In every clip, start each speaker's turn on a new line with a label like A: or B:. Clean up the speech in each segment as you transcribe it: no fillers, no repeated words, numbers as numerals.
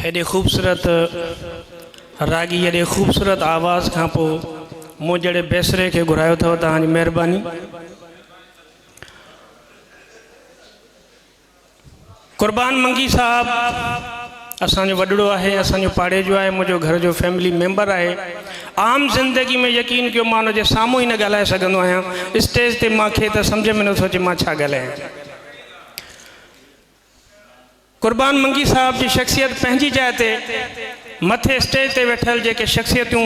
A: हेॾे ख़ूबसूरत रागी हेॾे ख़ूबसूरत आवाज़ खां पोइ मूं जहिड़े बेसरे खे घुरायो अथव, तव्हांजी महिरबानी। क़ुर्बान मंगी साहब असांजो वॾड़ो आहे, असांजो पाड़े जो आहे, मुंहिंजो घर जो फैमिली मेंबर आहे। आम ज़िंदगी में यकीन कयो मां हुनजे साम्हूं ई न ॻाल्हाए सघंदो आहियां। स्टेज ते मूंखे त सम्झ में नथो अचे मां छा ॻाल्हायां। क़ुर्बान मंगी साहब जी शख़्सियत पंहिंजी जाइ ते मथे स्टेज ते वेठल जेके शख़्सियतूं,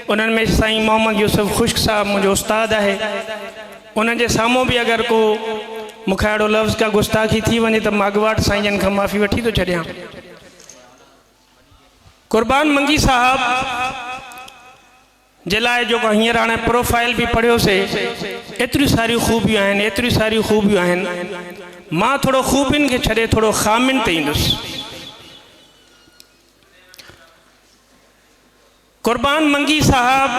A: उन्हनि में साईं मोहम्मद यूसुफ ख़ुश्क साहब मुंहिंजो उस्ताद आहे। उन्हनि जे साम्हूं बि अगरि को मूंखे अहिड़ो लफ़्ज़ का गुस्ताखी थी वञे त मां अॻुवाट साईं जन खां माफ़ी वठी थो छॾियां। क़ुर्बान मंगी साहब जे लाइ जेको हींअर हाणे प्रोफाइल बि पढ़ियोसीं, एतिरियूं सारियूं ख़ूबियूं आहिनि, एतिरियूं सारियूं ख़ूबियूं आहिनि। मां थोरो ख़ूबियुनि खे छॾे थोरो ख़ामियुनि ते ईंदुसि। क़ुर्बान मंगी साहब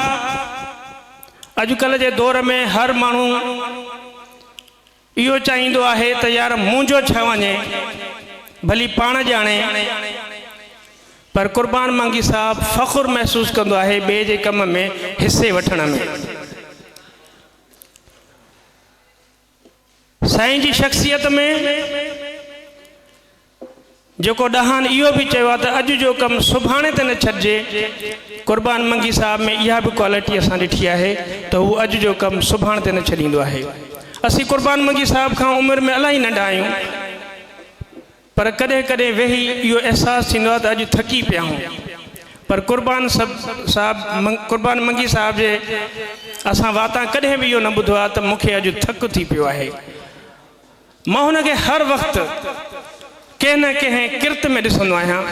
A: अॼुकल्ह जे दौर में हर माण्हू इहो चाहींदो आहे त यार मुंहिंजो छा वञे, भली पाण ॼाणे। पर क़ुर्बान मंगी साहब फ़ख़ुरु महसूसु कंदो आहे ॿिए जे कम में हिसे वठण में। साईं जी शख़्सियत में जेको ॾहान इहो बि चयो आहे त अॼु जो कमु सुभाणे ते न छॾिजे, क़ुर्बान मंगी साहब में इहा बि क्वालिटी असां ॾिठी आहे त हू अॼु जो कमु सुभाणे ते न छॾींदो आहे। असीं क़ुर्बान मंगी साहब खां उमिरि में इलाही नंढा आहियूं, पर कॾहिं कॾहिं वेही इहो अहसासु थींदो आहे त अॼु थकी पिया आहियूं। पर क़ुर्बान मंगी साहब जे असां वाता कॾहिं बि इहो न ॿुधो आहे त मूंखे अॼु थक थी पियो आहे। मां हुनखे हर वक़्तु कंहिं न कंहिं किरत में ॾिसंदो आहियां।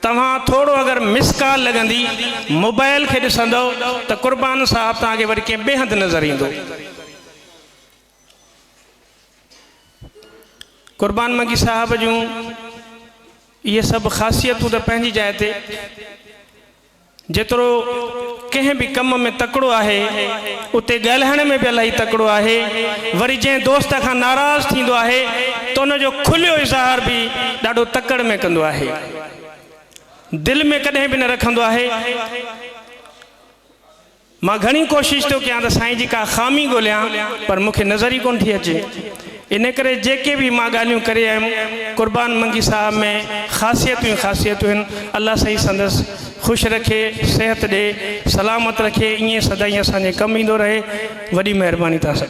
A: तव्हां थोरो अगरि मिस कॉल लॻंदी, मोबाइल खे ॾिसंदव त क़ुर्बान साहब तव्हांखे वरी कंहिं ॿिए हंधि नज़र ईंदो। क़ुर्बान मंगी साहब जूं इहे सभु ख़ासियतूं त पंहिंजी जाइ ते, जेतिरो कंहिं बि कम में तकिड़ो आहे उते ॻाल्हाइण में बि इलाही तकिड़ो आहे। वरी जंहिं दोस्त खां नाराज़ थींदो आहे त उनजो खुलियो इज़हार बि ॾाढो तकड़ में कंदो आहे, दिलि में कॾहिं बि न रखंदो आहे। मां घणी कोशिशि थो कयां त साईं जी का ख़ामी ॻोल्हियां, पर मूंखे नज़र ई कोन थी अचे। इन करे जेके बि मां ॻाल्हियूं करे आयुमि, क़ुर्बान मंगी साहब में ख़ासियतूं ख़ासियतूं आहिनि। अल्लाह सही संदसि ख़ुशि रखे, सिहत ॾे, सलामत रखे, ईअं सदाईं असांजे कमु ईंदो रहे। वॾी महिरबानी तव्हां सां।